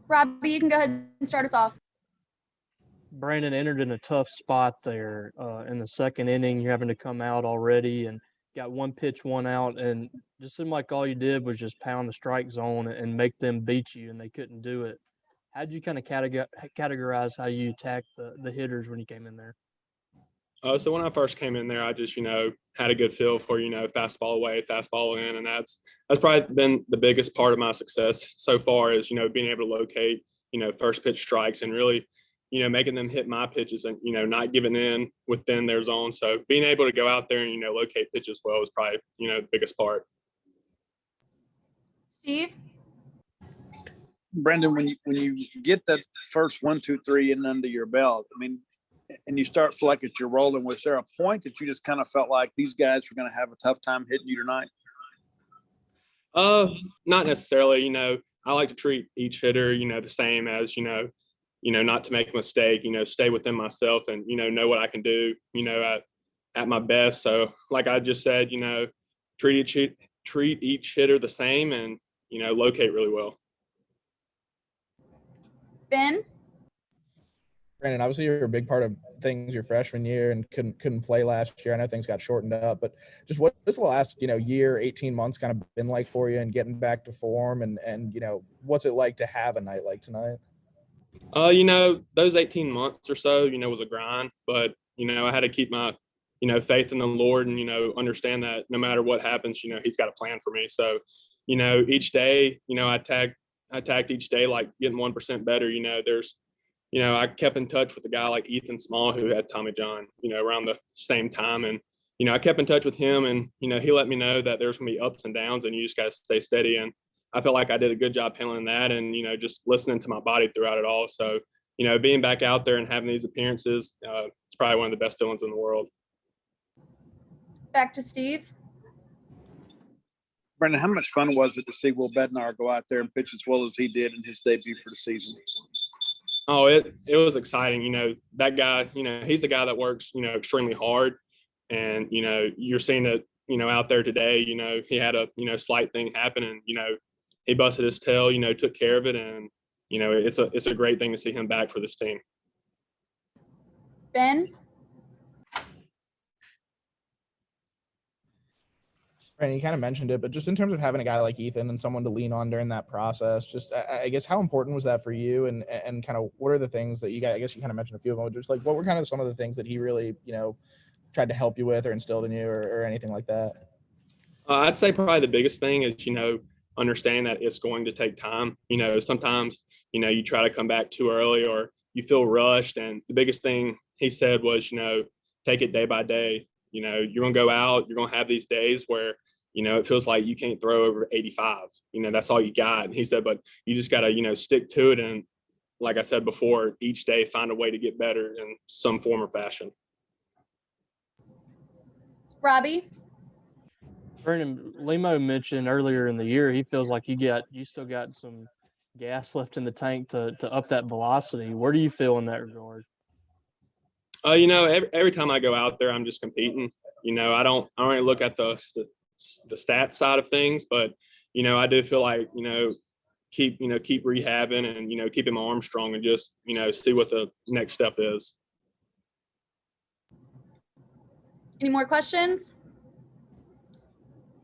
Robbie, you can go ahead and start us off. Brandon entered in a tough spot there in the second inning. You're having to come out already and got one pitch, one out, and just seemed like all you did was just pound the strike zone and make them beat you, and they couldn't do it. How did you kind of categorize how you attacked the hitters when you came in there? So when I first came in there, I just, had a good feel for, fastball away, fastball in. And that's probably been the biggest part of my success so far is, being able to locate, first pitch strikes and really, making them hit my pitches and, not giving in within their zone. So being able to go out there and, locate pitches well is probably, the biggest part. Steve? Brendan, when you get that first 1, 2, 3 in under your belt, I mean, and you start feel like that you're rolling, was there a point that you just kind of felt like these guys were going to have a tough time hitting you tonight? Not necessarily. I like to treat each hitter, the same as, not to make a mistake, stay within myself and, know what I can do, at my best. So like I just said, treat each hitter the same and, locate really well. Ben? Brandon, obviously you're a big part of things your freshman year and couldn't play last year. I know things got shortened up, but just what has the last, year, 18 months kind of been like for you and getting back to form and what's it like to have a night like tonight? Those 18 months or so, was a grind, but, I had to keep my, faith in the Lord and, understand that no matter what happens, he's got a plan for me. So, each day, I attacked each day, like getting 1% better. I kept in touch with a guy like Ethan Small who had Tommy John, around the same time. And, I kept in touch with him and, he let me know that there's going to be ups and downs and you just got to stay steady. And I felt like I did a good job handling that and, just listening to my body throughout it all. So, being back out there and having these appearances, it's probably one of the best feelings in the world. Back to Steve. Brendan, how much fun was it to see Will Bednar go out there and pitch as well as he did in his debut for the season? Oh, it was exciting. That guy, he's a guy that works, extremely hard. And, you're seeing it, out there today, he had a, slight thing happen and, he busted his tail, took care of it. And, it's a great thing to see him back for this team. Ben? Brandon, you kind of mentioned it, but just in terms of having a guy like Ethan and someone to lean on during that process, just I guess how important was that for you and kind of what are the things that you guys, I guess you kind of mentioned a few of them, just like what were kind of some of the things that he really, tried to help you with or instilled in you or anything like that? I'd say probably the biggest thing is, understanding that it's going to take time. Sometimes, you try to come back too early or you feel rushed. And the biggest thing he said was, take it day by day. You're going to go out, you're going to have these days where, it feels like you can't throw over 85, that's all you got. And he said, but you just got to, stick to it. And like I said before, each day find a way to get better in some form or fashion. Robbie? Brandon, Limo mentioned earlier in the year, he feels like you still got some gas left in the tank to up that velocity. Where do you feel in that regard? Every time I go out there, I'm just competing. I don't really look at the stats side of things, but I do feel like keep rehabbing and keeping my arm strong and just see what the next step is. Any more questions?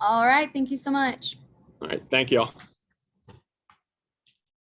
All right, thank you so much. All right, thank you all.